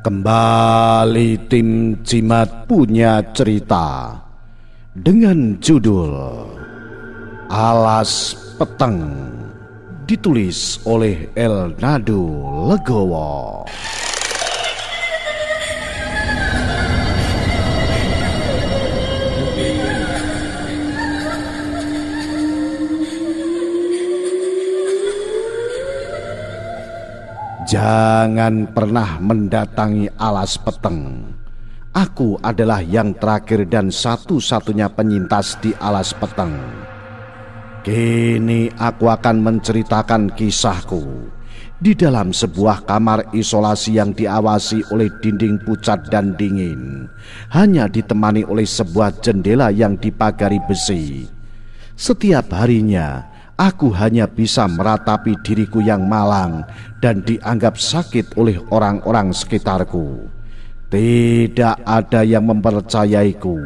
Kembali tim Cimat punya cerita dengan judul Alas Peteng, ditulis oleh Elnado Legowo. Jangan pernah mendatangi alas peteng. Aku adalah yang terakhir dan satu-satunya penyintas di alas peteng. Kini aku akan menceritakan kisahku di dalam sebuah kamar isolasi yang diawasi oleh dinding pucat dan dingin, hanya ditemani oleh sebuah jendela yang dipagari besi. Setiap harinya aku hanya bisa meratapi diriku yang malang dan dianggap sakit oleh orang-orang sekitarku. Tidak ada yang mempercayaiku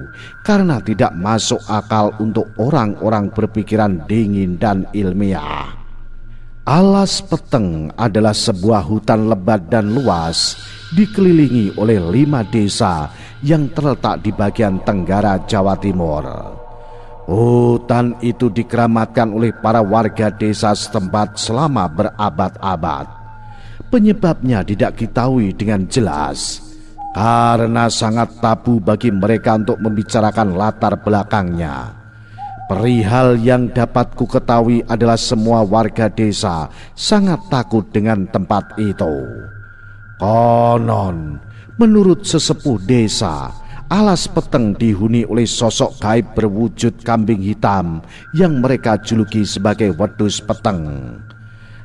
karena tidak masuk akal untuk orang-orang berpikiran dingin dan ilmiah. Alas Peteng adalah sebuah hutan lebat dan luas, dikelilingi oleh 5 desa yang terletak di bagian tenggara Jawa Timur. Hutan itu dikeramatkan oleh para warga desa setempat selama berabad-abad. Penyebabnya tidak diketahui dengan jelas, karena sangat tabu bagi mereka untuk membicarakan latar belakangnya. Perihal yang dapat ku ketahui adalah semua warga desa sangat takut dengan tempat itu. Konon, menurut sesepuh desa, alas peteng dihuni oleh sosok gaib berwujud kambing hitam yang mereka juluki sebagai wedus peteng.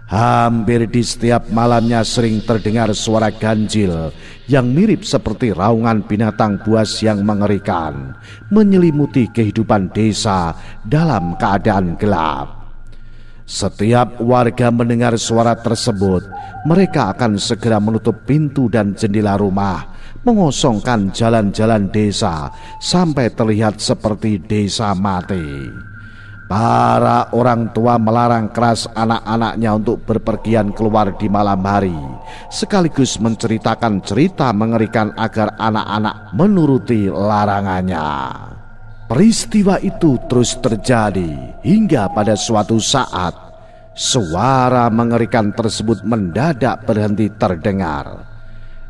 Hampir di setiap malamnya sering terdengar suara ganjil yang mirip seperti raungan binatang buas yang mengerikan, menyelimuti kehidupan desa dalam keadaan gelap. Setiap warga mendengar suara tersebut, mereka akan segera menutup pintu dan jendela rumah, mengosongkan jalan-jalan desa sampai terlihat seperti desa mati. Para orang tua melarang keras anak-anaknya untuk berpergian keluar di malam hari, sekaligus menceritakan cerita mengerikan agar anak-anak menuruti larangannya. Peristiwa itu terus terjadi hingga pada suatu saat suara mengerikan tersebut mendadak berhenti terdengar.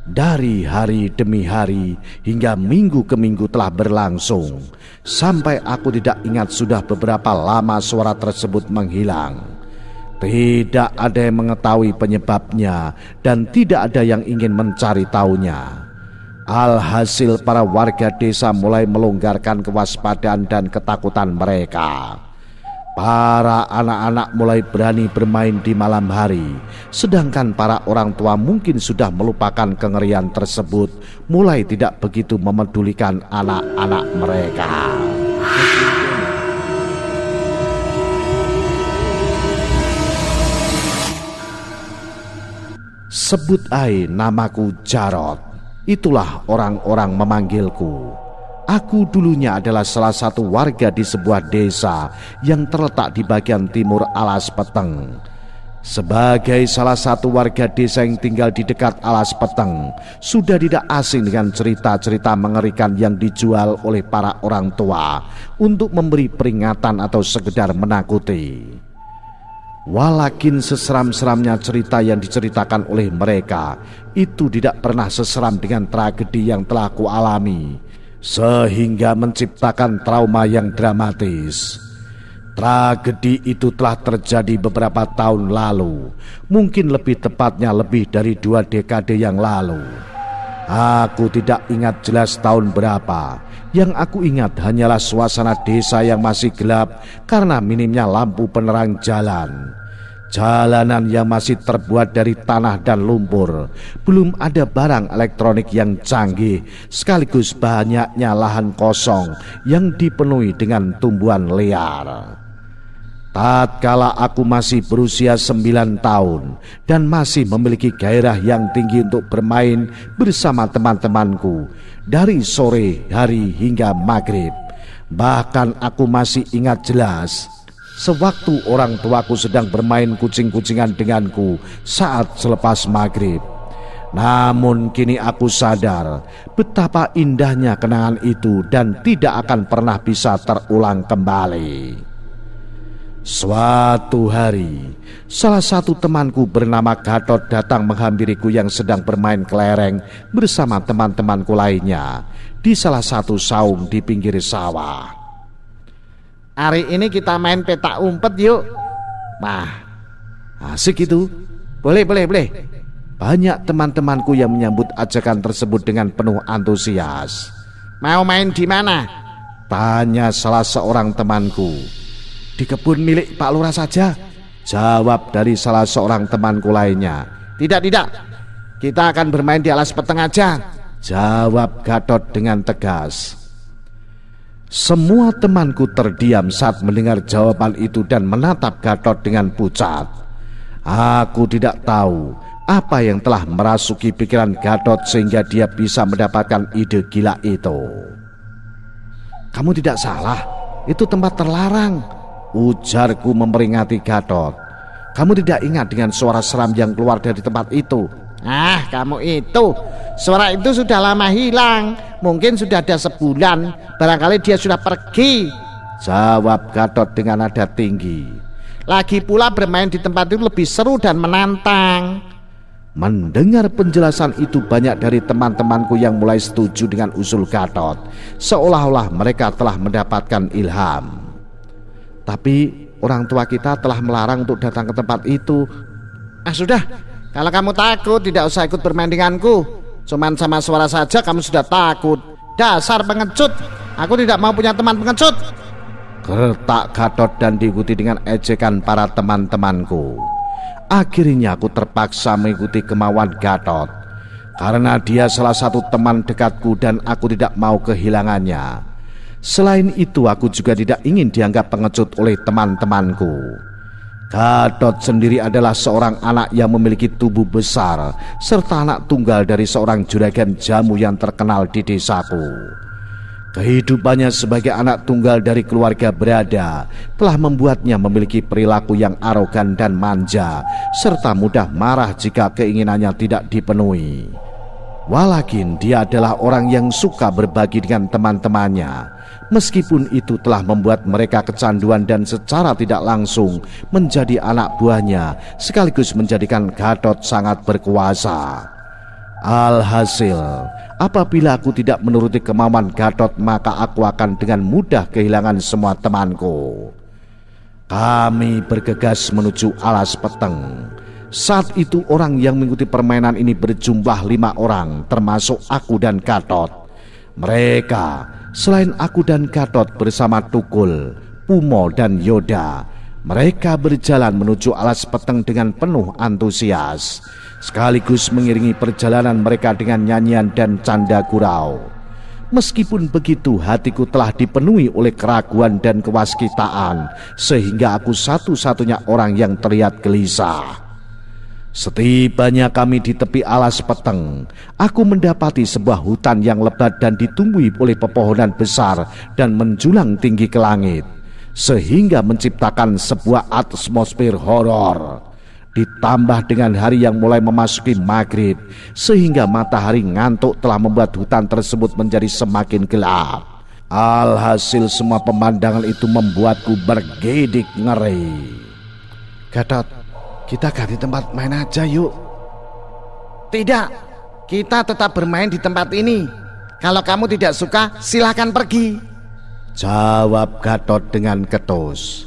Dari hari demi hari hingga minggu ke minggu telah berlangsung, sampai aku tidak ingat sudah beberapa lama suara tersebut menghilang. Tidak ada yang mengetahui penyebabnya dan tidak ada yang ingin mencari tahunya. Alhasil para warga desa mulai melonggarkan kewaspadaan dan ketakutan mereka. Para anak-anak mulai berani bermain di malam hari, sedangkan para orang tua mungkin sudah melupakan kengerian tersebut, mulai tidak begitu memedulikan anak-anak mereka. Sebut ai namaku Jarot, itulah orang-orang memanggilku. Aku dulunya adalah salah satu warga di sebuah desa yang terletak di bagian timur alas peteng. Sebagai salah satu warga desa yang tinggal di dekat alas peteng, sudah tidak asing dengan cerita-cerita mengerikan yang dijual oleh para orang tua untuk memberi peringatan atau sekedar menakuti. Walakin seseram-seramnya cerita yang diceritakan oleh mereka itu tidak pernah seseram dengan tragedi yang telah kualami, sehingga menciptakan trauma yang dramatis. Tragedi itu telah terjadi beberapa tahun lalu, mungkin lebih tepatnya lebih dari 2 dekade yang lalu. Aku tidak ingat jelas tahun berapa. Yang aku ingat hanyalah suasana desa yang masih gelap karena minimnya lampu penerang jalan. Jalanan yang masih terbuat dari tanah dan lumpur, belum ada barang elektronik yang canggih, sekaligus banyaknya lahan kosong yang dipenuhi dengan tumbuhan liar. Tatkala aku masih berusia 9 tahun dan masih memiliki gairah yang tinggi untuk bermain bersama teman-temanku dari sore hari hingga maghrib. Bahkan aku masih ingat jelas sewaktu orang tuaku sedang bermain kucing-kucingan denganku saat selepas maghrib. Namun kini aku sadar betapa indahnya kenangan itu dan tidak akan pernah bisa terulang kembali. Suatu hari, salah satu temanku bernama Gatot datang menghampiriku yang sedang bermain kelereng bersama teman-temanku lainnya di salah satu saung di pinggir sawah. Hari ini kita main petak umpet yuk. Wah, asik itu. Boleh. Banyak teman-temanku yang menyambut ajakan tersebut dengan penuh antusias. Mau main di mana? Tanya salah seorang temanku. Di kebun milik Pak Lurah saja, jawab dari salah seorang temanku lainnya. Tidak, kita akan bermain di alas peteng aja, jawab Gatot dengan tegas. Semua temanku terdiam saat mendengar jawaban itu dan menatap Gatot dengan pucat. Aku tidak tahu apa yang telah merasuki pikiran Gatot sehingga dia bisa mendapatkan ide gila itu. Kamu tidak salah, itu tempat terlarang, ujarku memperingati Gatot. Kamu tidak ingat dengan suara seram yang keluar dari tempat itu? Ah, kamu itu, suara itu sudah lama hilang. Mungkin sudah ada sebulan. Barangkali dia sudah pergi, jawab Gatot dengan nada tinggi. Lagi pula bermain di tempat itu lebih seru dan menantang. Mendengar penjelasan itu, banyak dari teman-temanku yang mulai setuju dengan usul Gatot, seolah-olah mereka telah mendapatkan ilham. Tapi orang tua kita telah melarang untuk datang ke tempat itu. Sudah, kalau kamu takut tidak usah ikut bermain denganku. Cuman sama suara saja kamu sudah takut. Dasar pengecut, aku tidak mau punya teman pengecut, gertak Gatot dan diikuti dengan ejekan para teman-temanku. Akhirnya aku terpaksa mengikuti kemauan Gatot, karena dia salah satu teman dekatku dan aku tidak mau kehilangannya. Selain itu, aku juga tidak ingin dianggap pengecut oleh teman-temanku. Gatot sendiri adalah seorang anak yang memiliki tubuh besar, serta anak tunggal dari seorang juragan jamu yang terkenal di desaku. Kehidupannya sebagai anak tunggal dari keluarga berada telah membuatnya memiliki perilaku yang arogan dan manja, serta mudah marah jika keinginannya tidak dipenuhi. Walakin dia adalah orang yang suka berbagi dengan teman-temannya. Meskipun itu telah membuat mereka kecanduan dan secara tidak langsung menjadi anak buahnya, sekaligus menjadikan Gatot sangat berkuasa. Alhasil, apabila aku tidak menuruti kemauan Gatot, maka aku akan dengan mudah kehilangan semua temanku. Kami bergegas menuju alas peteng. Saat itu orang yang mengikuti permainan ini berjumlah 5 orang, termasuk aku dan Gatot. Mereka, selain aku dan Gatot bersama Tukul, Pumo dan Yoda, mereka berjalan menuju alas peteng dengan penuh antusias, sekaligus mengiringi perjalanan mereka dengan nyanyian dan canda gurau. Meskipun begitu, hatiku telah dipenuhi oleh keraguan dan kewaskitaan, sehingga aku satu-satunya orang yang terlihat gelisah. Setibanya kami di tepi alas peteng, aku mendapati sebuah hutan yang lebat dan ditumbuhi oleh pepohonan besar dan menjulang tinggi ke langit, sehingga menciptakan sebuah atmosfer horor. Ditambah dengan hari yang mulai memasuki maghrib, sehingga matahari ngantuk telah membuat hutan tersebut menjadi semakin gelap. Alhasil semua pemandangan itu membuatku bergidik ngeri. Gatot, kita ganti tempat main aja yuk. Tidak, kita tetap bermain di tempat ini. Kalau kamu tidak suka, silakan pergi, jawab Gatot dengan ketus.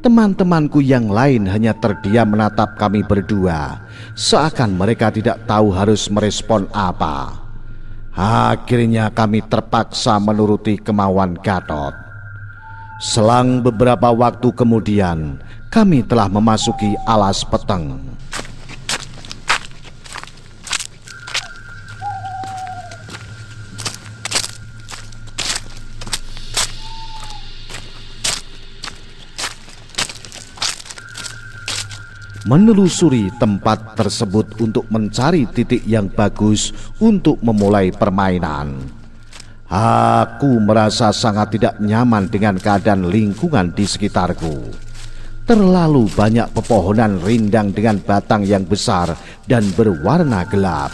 Teman-temanku yang lain hanya terdiam menatap kami berdua, seakan mereka tidak tahu harus merespon apa. Akhirnya kami terpaksa menuruti kemauan Gatot. Selang beberapa waktu kemudian, kami telah memasuki alas peteng. Menelusuri tempat tersebut untuk mencari titik yang bagus untuk memulai permainan. Aku merasa sangat tidak nyaman dengan keadaan lingkungan di sekitarku. Terlalu banyak pepohonan rindang dengan batang yang besar dan berwarna gelap.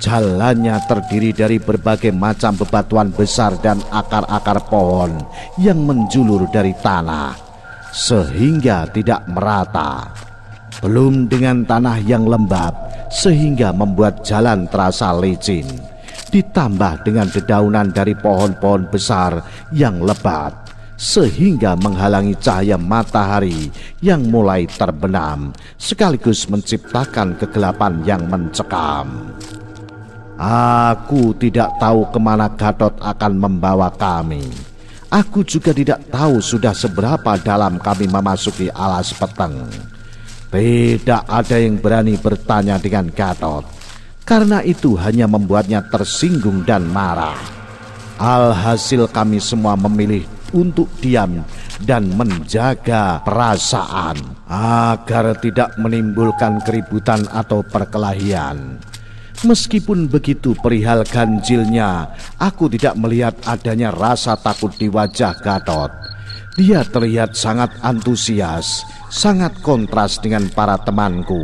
Jalannya terdiri dari berbagai macam bebatuan besar dan akar-akar pohon yang menjulur dari tanah, sehingga tidak merata. Belum dengan tanah yang lembab, sehingga membuat jalan terasa licin. Ditambah dengan dedaunan dari pohon-pohon besar yang lebat, sehingga menghalangi cahaya matahari yang mulai terbenam, sekaligus menciptakan kegelapan yang mencekam. Aku tidak tahu kemana Gatot akan membawa kami. Aku juga tidak tahu sudah seberapa dalam kami memasuki alas peteng. Tidak ada yang berani bertanya dengan Gatot, karena itu hanya membuatnya tersinggung dan marah. Alhasil kami semua memilih untuk diam dan menjaga perasaan agar tidak menimbulkan keributan atau perkelahian. Meskipun begitu perihal ganjilnya, aku tidak melihat adanya rasa takut di wajah Gatot. Dia terlihat sangat antusias, sangat kontras dengan para temanku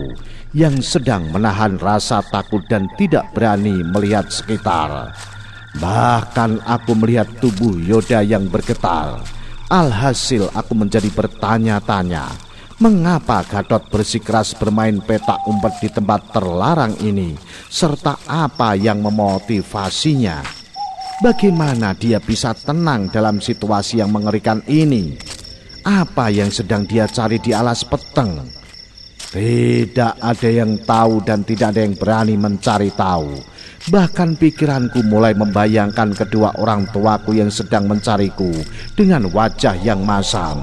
yang sedang menahan rasa takut dan tidak berani melihat sekitar. Bahkan aku melihat tubuh Yoda yang bergetar. Alhasil aku menjadi bertanya-tanya, mengapa Gatot bersikeras bermain petak umpet di tempat terlarang ini, serta apa yang memotivasinya? Bagaimana dia bisa tenang dalam situasi yang mengerikan ini? Apa yang sedang dia cari di alas peteng? Tidak ada yang tahu dan tidak ada yang berani mencari tahu. Bahkan pikiranku mulai membayangkan kedua orang tuaku yang sedang mencariku dengan wajah yang masam.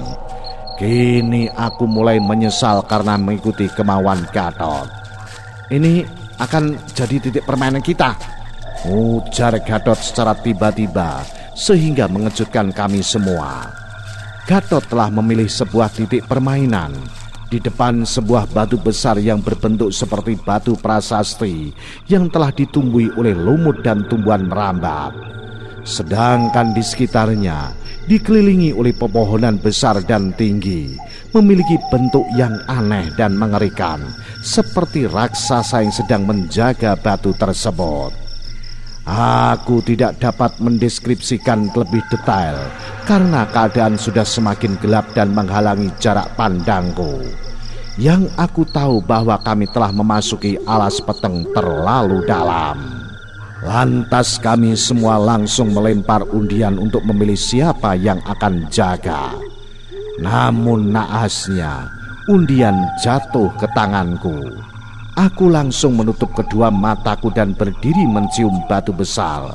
Kini aku mulai menyesal karena mengikuti kemauan Gatot. Ini akan jadi titik permainan kita, ujar Gatot secara tiba-tiba, sehingga mengejutkan kami semua. Gatot telah memilih sebuah titik permainan di depan sebuah batu besar yang berbentuk seperti batu prasasti yang telah ditumbuhi oleh lumut dan tumbuhan merambat. Sedangkan di sekitarnya dikelilingi oleh pepohonan besar dan tinggi, memiliki bentuk yang aneh dan mengerikan, seperti raksasa yang sedang menjaga batu tersebut. Aku tidak dapat mendeskripsikan lebih detail karena keadaan sudah semakin gelap dan menghalangi jarak pandangku. Yang aku tahu bahwa kami telah memasuki alas peteng terlalu dalam. Lantas kami semua langsung melempar undian untuk memilih siapa yang akan jaga. Namun naasnya, undian jatuh ke tanganku. Aku langsung menutup kedua mataku dan berdiri mencium batu besar,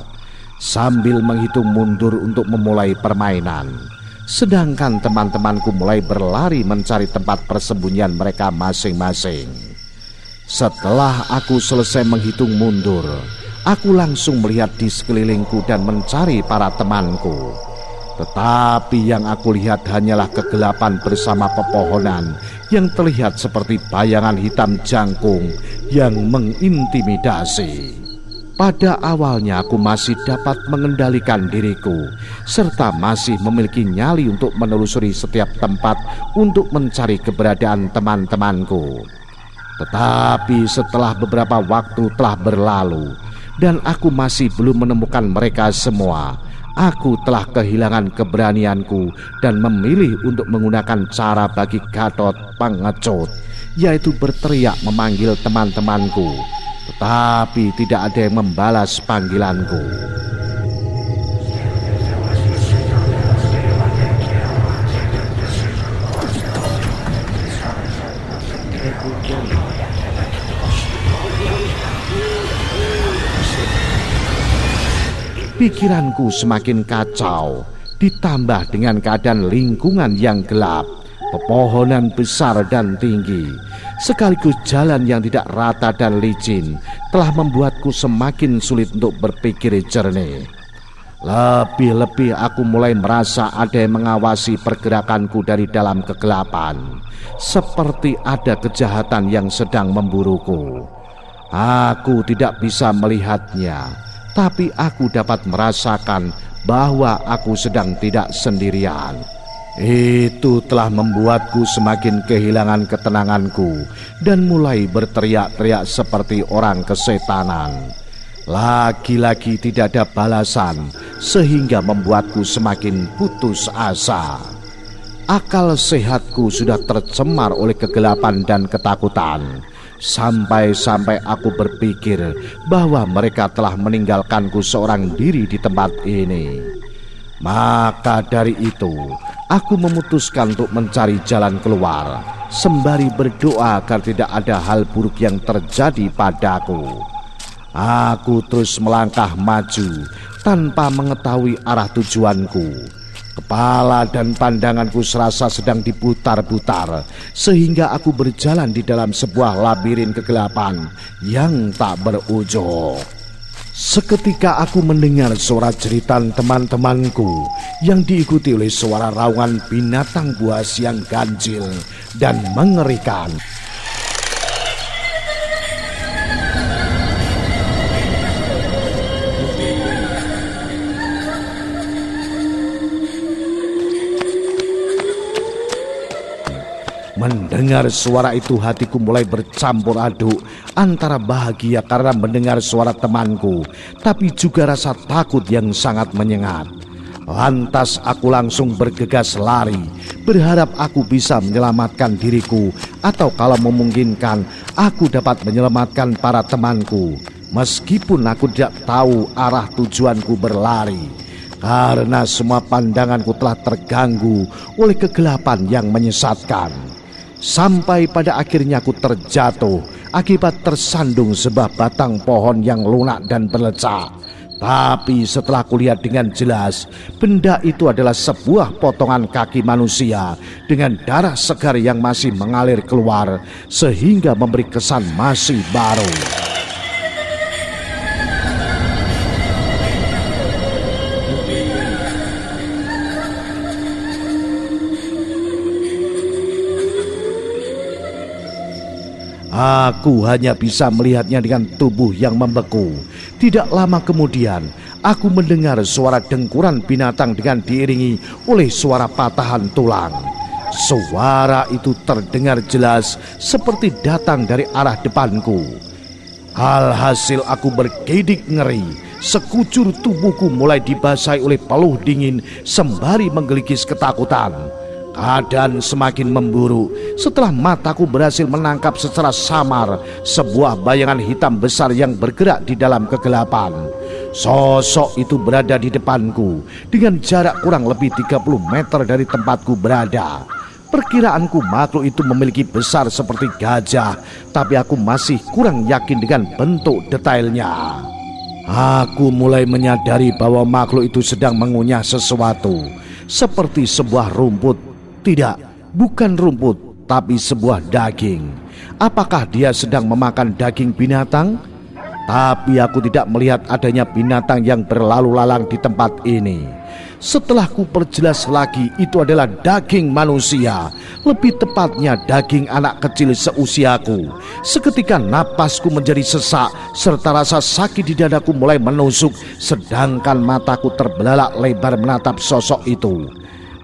sambil menghitung mundur untuk memulai permainan. Sedangkan teman-temanku mulai berlari mencari tempat persembunyian mereka masing-masing. Setelah aku selesai menghitung mundur, aku langsung melihat di sekelilingku dan mencari para temanku. Tetapi yang aku lihat hanyalah kegelapan bersama pepohonan yang terlihat seperti bayangan hitam jangkung yang mengintimidasi. Pada awalnya aku masih dapat mengendalikan diriku, serta masih memiliki nyali untuk menelusuri setiap tempat untuk mencari keberadaan teman-temanku. Tetapi setelah beberapa waktu telah berlalu dan aku masih belum menemukan mereka semua, aku telah kehilangan keberanianku dan memilih untuk menggunakan cara bagi Gatot pengecut, yaitu berteriak memanggil teman-temanku. Tetapi tidak ada yang membalas panggilanku. Pikiranku semakin kacau, ditambah dengan keadaan lingkungan yang gelap, pepohonan besar dan tinggi, sekaligus jalan yang tidak rata dan licin, telah membuatku semakin sulit untuk berpikir jernih. Lebih-lebih aku mulai merasa ada yang mengawasi pergerakanku dari dalam kegelapan, seperti ada kejahatan yang sedang memburuku. Aku tidak bisa melihatnya, tapi aku dapat merasakan bahwa aku sedang tidak sendirian. Itu telah membuatku semakin kehilangan ketenanganku dan mulai berteriak-teriak seperti orang kesetanan. Lagi-lagi tidak ada balasan sehingga membuatku semakin putus asa. Akal sehatku sudah tercemar oleh kegelapan dan ketakutan. Sampai-sampai aku berpikir bahwa mereka telah meninggalkanku seorang diri di tempat ini. Maka dari itu, aku memutuskan untuk mencari jalan keluar, sembari berdoa agar tidak ada hal buruk yang terjadi padaku. Aku terus melangkah maju tanpa mengetahui arah tujuanku. Kepala dan pandanganku serasa sedang diputar-putar, sehingga aku berjalan di dalam sebuah labirin kegelapan yang tak berujung. Seketika aku mendengar suara jeritan teman-temanku yang diikuti oleh suara raungan binatang buas yang ganjil dan mengerikan. Mendengar suara itu, hatiku mulai bercampur aduk antara bahagia karena mendengar suara temanku, tapi juga rasa takut yang sangat menyengat. Lantas aku langsung bergegas lari, berharap aku bisa menyelamatkan diriku, atau kalau memungkinkan aku dapat menyelamatkan para temanku, meskipun aku tidak tahu arah tujuanku berlari, karena semua pandanganku telah terganggu oleh kegelapan yang menyesatkan. Sampai pada akhirnya aku terjatuh akibat tersandung sebuah batang pohon yang lunak dan berlecak. Tapi setelah kulihat dengan jelas, benda itu adalah sebuah potongan kaki manusia dengan darah segar yang masih mengalir keluar, sehingga memberi kesan masih baru. Aku hanya bisa melihatnya dengan tubuh yang membeku. Tidak lama kemudian, aku mendengar suara dengkuran binatang dengan diiringi oleh suara patahan tulang. Suara itu terdengar jelas seperti datang dari arah depanku. Alhasil aku bergidik ngeri. Sekujur tubuhku mulai dibasahi oleh peluh dingin sembari menggeliggis ketakutan. Keadaan semakin memburuk setelah mataku berhasil menangkap secara samar sebuah bayangan hitam besar yang bergerak di dalam kegelapan. Sosok itu berada di depanku dengan jarak kurang lebih 30 meter dari tempatku berada. Perkiraanku makhluk itu memiliki besar seperti gajah, tapi aku masih kurang yakin dengan bentuk detailnya. Aku mulai menyadari bahwa makhluk itu sedang mengunyah sesuatu, seperti sebuah rumput. Tidak, bukan rumput, tapi sebuah daging. Apakah dia sedang memakan daging binatang? Tapi aku tidak melihat adanya binatang yang berlalu lalang di tempat ini. Setelah ku perjelas lagi, itu adalah daging manusia, lebih tepatnya daging anak kecil seusiaku. Seketika napasku menjadi sesak, serta rasa sakit di dadaku mulai menusuk, sedangkan mataku terbelalak lebar menatap sosok itu.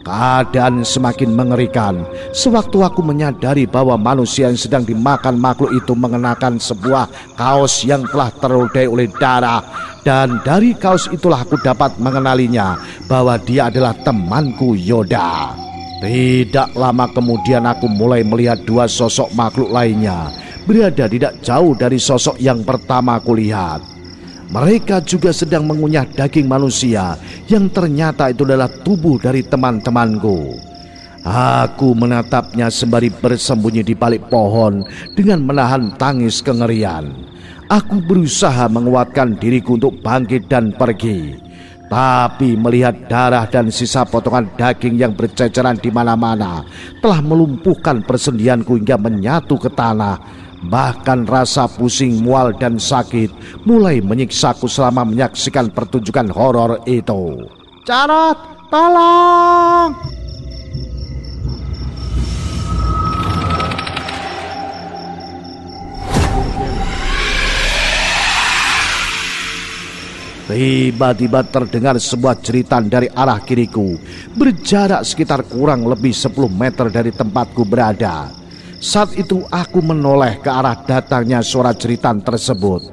Keadaan semakin mengerikan sewaktu aku menyadari bahwa manusia yang sedang dimakan makhluk itu mengenakan sebuah kaos yang telah terludahi oleh darah. Dan dari kaos itulah aku dapat mengenalinya bahwa dia adalah temanku Yoda. Tidak lama kemudian aku mulai melihat dua sosok makhluk lainnya berada tidak jauh dari sosok yang pertama aku lihat. Mereka juga sedang mengunyah daging manusia yang ternyata itu adalah tubuh dari teman-temanku. Aku menatapnya sembari bersembunyi di balik pohon dengan menahan tangis kengerian. Aku berusaha menguatkan diriku untuk bangkit dan pergi. Tapi melihat darah dan sisa potongan daging yang berceceran di mana-mana telah melumpuhkan persendianku hingga menyatu ke tanah. Bahkan rasa pusing, mual, dan sakit mulai menyiksaku selama menyaksikan pertunjukan horor itu. Jarot, tolong! tiba-tiba terdengar sebuah jeritan dari arah kiriku, berjarak sekitar kurang lebih 10 meter dari tempatku berada. Saat itu aku menoleh ke arah datangnya suara jeritan tersebut.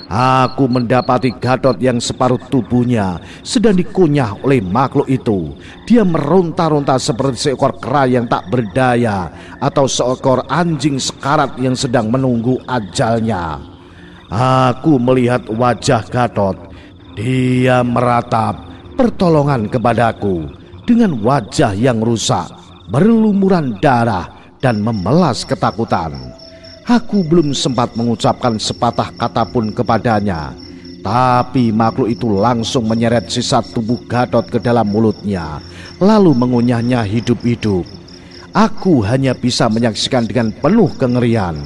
Aku mendapati Gatot yang separuh tubuhnya sedang dikunyah oleh makhluk itu. Dia meronta-ronta seperti seekor kera yang tak berdaya atau seekor anjing sekarat yang sedang menunggu ajalnya. Aku melihat wajah Gatot. Dia meratap pertolongan kepadaku dengan wajah yang rusak, berlumuran darah dan memelas ketakutan. Aku belum sempat mengucapkan sepatah kata pun kepadanya, tapi makhluk itu langsung menyeret sisa tubuh Gatot ke dalam mulutnya, lalu mengunyahnya hidup-hidup. Aku hanya bisa menyaksikan dengan penuh kengerian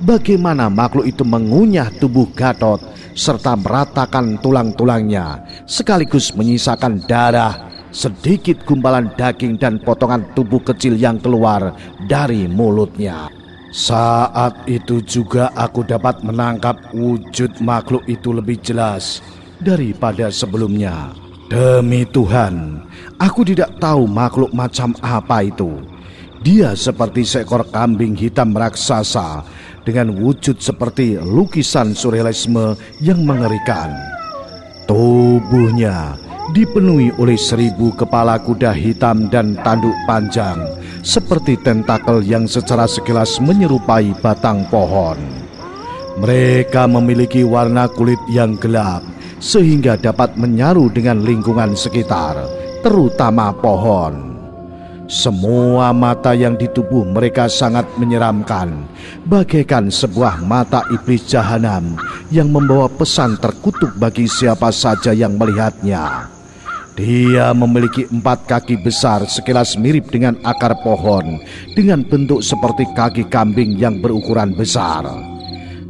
bagaimana makhluk itu mengunyah tubuh Gatot serta meratakan tulang-tulangnya, sekaligus menyisakan darah, sedikit gumpalan daging dan potongan tubuh kecil yang keluar dari mulutnya. Saat itu juga aku dapat menangkap wujud makhluk itu lebih jelas daripada sebelumnya. Demi Tuhan, aku tidak tahu makhluk macam apa itu. Dia seperti seekor kambing hitam raksasa dengan wujud seperti lukisan surrealisme yang mengerikan. Tubuhnya dipenuhi oleh 1000 kepala kuda hitam dan tanduk panjang seperti tentakel yang secara sekilas menyerupai batang pohon. Mereka memiliki warna kulit yang gelap sehingga dapat menyaru dengan lingkungan sekitar, terutama pohon. Semua mata yang di tubuh mereka sangat menyeramkan, bagaikan sebuah mata iblis jahanam yang membawa pesan terkutuk bagi siapa saja yang melihatnya. Dia memiliki 4 kaki besar sekilas mirip dengan akar pohon, dengan bentuk seperti kaki kambing yang berukuran besar.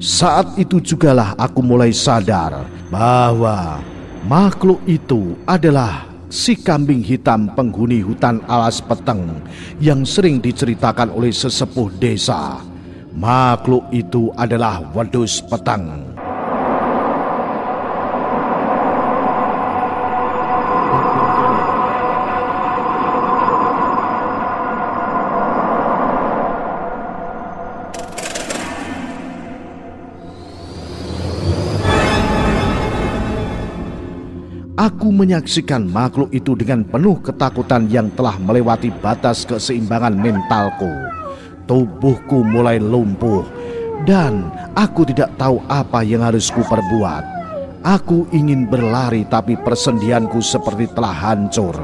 Saat itu jugalah aku mulai sadar bahwa makhluk itu adalah si kambing hitam penghuni hutan alas peteng yang sering diceritakan oleh sesepuh desa. Makhluk itu adalah wedhus peteng. Aku menyaksikan makhluk itu dengan penuh ketakutan yang telah melewati batas keseimbangan mentalku. Tubuhku mulai lumpuh dan aku tidak tahu apa yang harus kuperbuat. Aku ingin berlari tapi persendianku seperti telah hancur.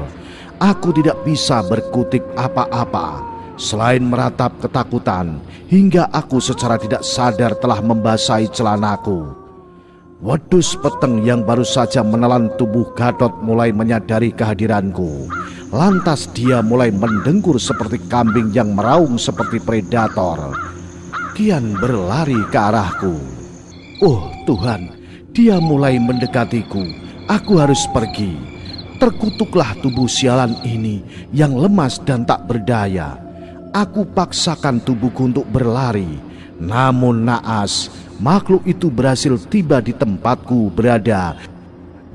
Aku tidak bisa berkutik apa-apa selain meratap ketakutan hingga aku secara tidak sadar telah membasahi celanaku. Wedhus peteng yang baru saja menelan tubuh Gatot mulai menyadari kehadiranku. Lantas dia mulai mendengkur seperti kambing yang meraung seperti predator. Kian berlari ke arahku. Oh Tuhan, dia mulai mendekatiku. Aku harus pergi. Terkutuklah tubuh sialan ini yang lemas dan tak berdaya. Aku paksakan tubuhku untuk berlari. Namun naas, makhluk itu berhasil tiba di tempatku berada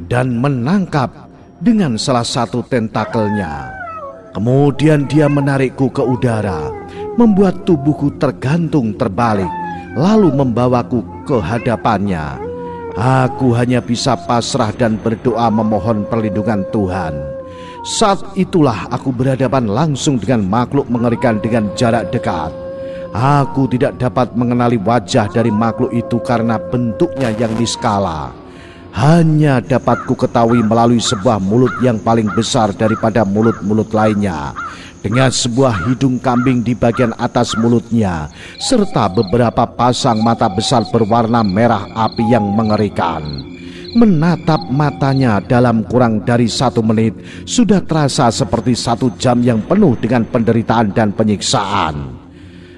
dan menangkap dengan salah satu tentakelnya. Kemudian dia menarikku ke udara, membuat tubuhku tergantung terbalik, lalu membawaku ke hadapannya. Aku hanya bisa pasrah dan berdoa memohon perlindungan Tuhan. Saat itulah aku berhadapan langsung dengan makhluk mengerikan dengan jarak dekat. Aku tidak dapat mengenali wajah dari makhluk itu karena bentuknya yang niskala. Hanya dapat ku ketahui melalui sebuah mulut yang paling besar daripada mulut-mulut lainnya, dengan sebuah hidung kambing di bagian atas mulutnya, serta beberapa pasang mata besar berwarna merah api yang mengerikan. Menatap matanya dalam kurang dari 1 menit sudah terasa seperti 1 jam yang penuh dengan penderitaan dan penyiksaan.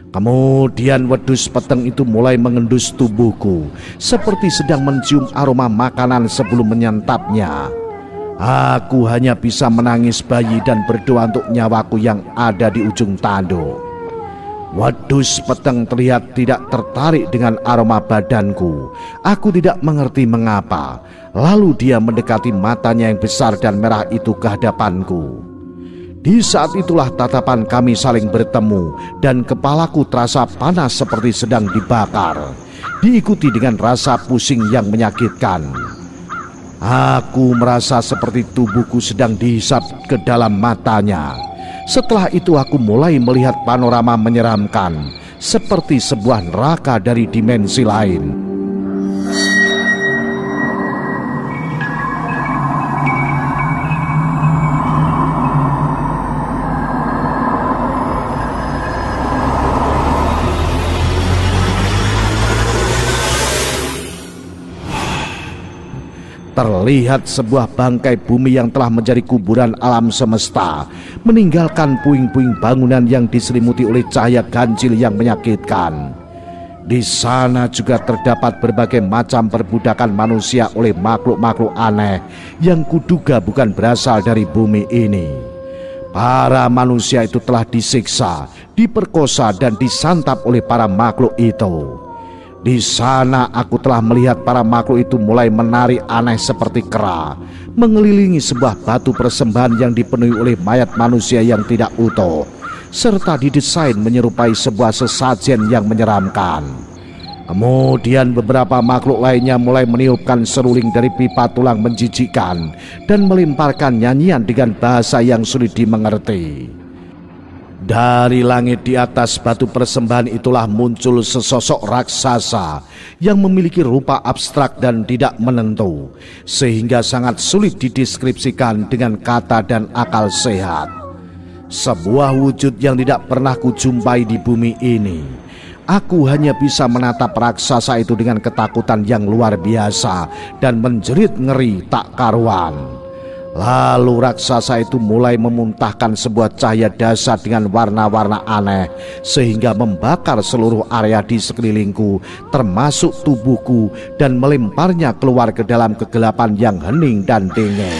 Kemudian wedhus peteng itu mulai mengendus tubuhku seperti sedang mencium aroma makanan sebelum menyantapnya. Aku hanya bisa menangis bayi dan berdoa untuk nyawaku yang ada di ujung tanduk. Wedhus peteng terlihat tidak tertarik dengan aroma badanku. Aku tidak mengerti mengapa. Lalu dia mendekati matanya yang besar dan merah itu ke hadapanku. Di saat itulah tatapan kami saling bertemu dan kepalaku terasa panas seperti sedang dibakar, diikuti dengan rasa pusing yang menyakitkan. Aku merasa seperti tubuhku sedang dihisap ke dalam matanya. Setelah itu aku mulai melihat panorama menyeramkan, seperti sebuah neraka dari dimensi lain. Terlihat sebuah bangkai bumi yang telah menjadi kuburan alam semesta, meninggalkan puing-puing bangunan yang diselimuti oleh cahaya ganjil yang menyakitkan. Di sana juga terdapat berbagai macam perbudakan manusia oleh makhluk-makhluk aneh yang kuduga bukan berasal dari bumi ini. Para manusia itu telah disiksa, diperkosa dan disantap oleh para makhluk itu. Di sana aku telah melihat para makhluk itu mulai menari aneh seperti kera, mengelilingi sebuah batu persembahan yang dipenuhi oleh mayat manusia yang tidak utuh, serta didesain menyerupai sebuah sesajen yang menyeramkan. Kemudian beberapa makhluk lainnya mulai meniupkan seruling dari pipa tulang menjijikkan dan melemparkan nyanyian dengan bahasa yang sulit dimengerti. Dari langit di atas batu persembahan itulah muncul sesosok raksasa yang memiliki rupa abstrak dan tidak menentu, sehingga sangat sulit dideskripsikan dengan kata dan akal sehat. Sebuah wujud yang tidak pernah kujumpai di bumi ini. Aku hanya bisa menatap raksasa itu dengan ketakutan yang luar biasa dan menjerit ngeri tak karuan. Lalu raksasa itu mulai memuntahkan sebuah cahaya dasar dengan warna-warna aneh, sehingga membakar seluruh area di sekelilingku, termasuk tubuhku, dan melemparnya keluar ke dalam kegelapan yang hening dan dingin.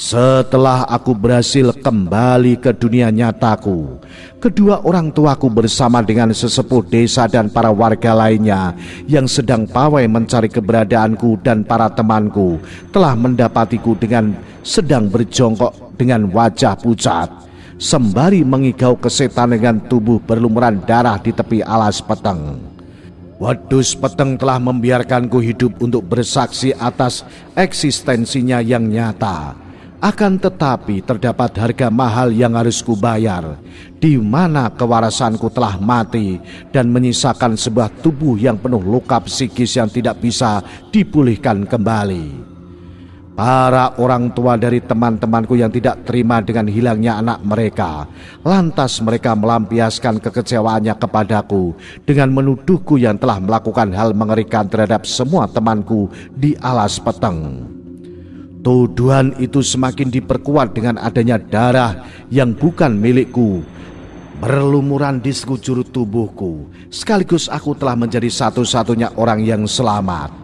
Setelah aku berhasil kembali ke dunia nyataku, kedua orang tuaku bersama dengan sesepuh desa dan para warga lainnya yang sedang pawai mencari keberadaanku dan para temanku telah mendapatiku dengan sedang berjongkok dengan wajah pucat, sembari mengigau kesetan dengan tubuh berlumuran darah di tepi alas peteng. Wedus peteng telah membiarkanku hidup untuk bersaksi atas eksistensinya yang nyata. Akan tetapi terdapat harga mahal yang harus kubayar, di mana kewarasanku telah mati dan menyisakan sebuah tubuh yang penuh luka psikis yang tidak bisa dipulihkan kembali. Para orang tua dari teman-temanku yang tidak terima dengan hilangnya anak mereka, lantas mereka melampiaskan kekecewaannya kepadaku dengan menuduhku yang telah melakukan hal mengerikan terhadap semua temanku di alas peteng. Tuduhan itu semakin diperkuat dengan adanya darah yang bukan milikku berlumuran di sekujur tubuhku, sekaligus aku telah menjadi satu-satunya orang yang selamat.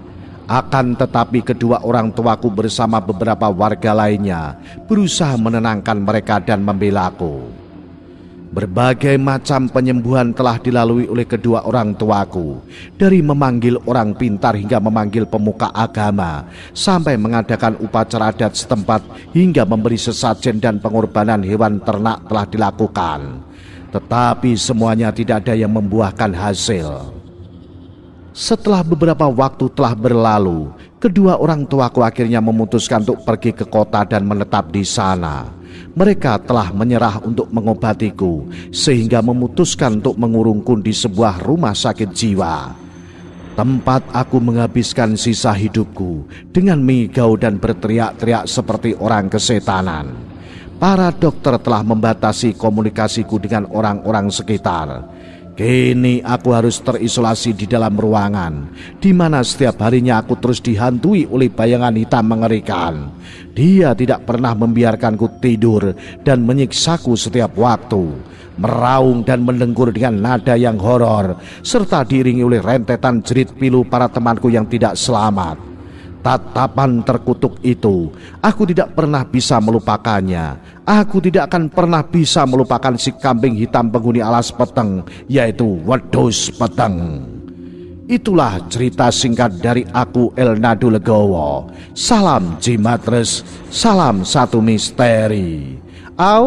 Akan tetapi kedua orang tuaku bersama beberapa warga lainnya berusaha menenangkan mereka dan membelaku. Berbagai macam penyembuhan telah dilalui oleh kedua orang tuaku, dari memanggil orang pintar hingga memanggil pemuka agama, sampai mengadakan upacara adat setempat hingga memberi sesajen dan pengorbanan hewan ternak telah dilakukan. Tetapi semuanya tidak ada yang membuahkan hasil. Setelah beberapa waktu telah berlalu, kedua orang tuaku akhirnya memutuskan untuk pergi ke kota dan menetap di sana. Mereka telah menyerah untuk mengobatiku, sehingga memutuskan untuk mengurungku di sebuah rumah sakit jiwa, tempat aku menghabiskan sisa hidupku dengan mengigau dan berteriak-teriak seperti orang kesetanan. Para dokter telah membatasi komunikasiku dengan orang-orang sekitar. Kini aku harus terisolasi di dalam ruangan, di mana setiap harinya aku terus dihantui oleh bayangan hitam mengerikan. Dia tidak pernah membiarkanku tidur dan menyiksaku setiap waktu, meraung dan mendengkur dengan nada yang horor, serta diiringi oleh rentetan jerit pilu para temanku yang tidak selamat. tatapan terkutuk itu, aku tidak pernah bisa melupakannya. Aku tidak akan pernah bisa melupakan si kambing hitam penghuni alas peteng, yaitu wedhus peteng. Itulah cerita singkat dari aku, Elnadu Legowo. Salam Jimatres, salam satu misteri. Au.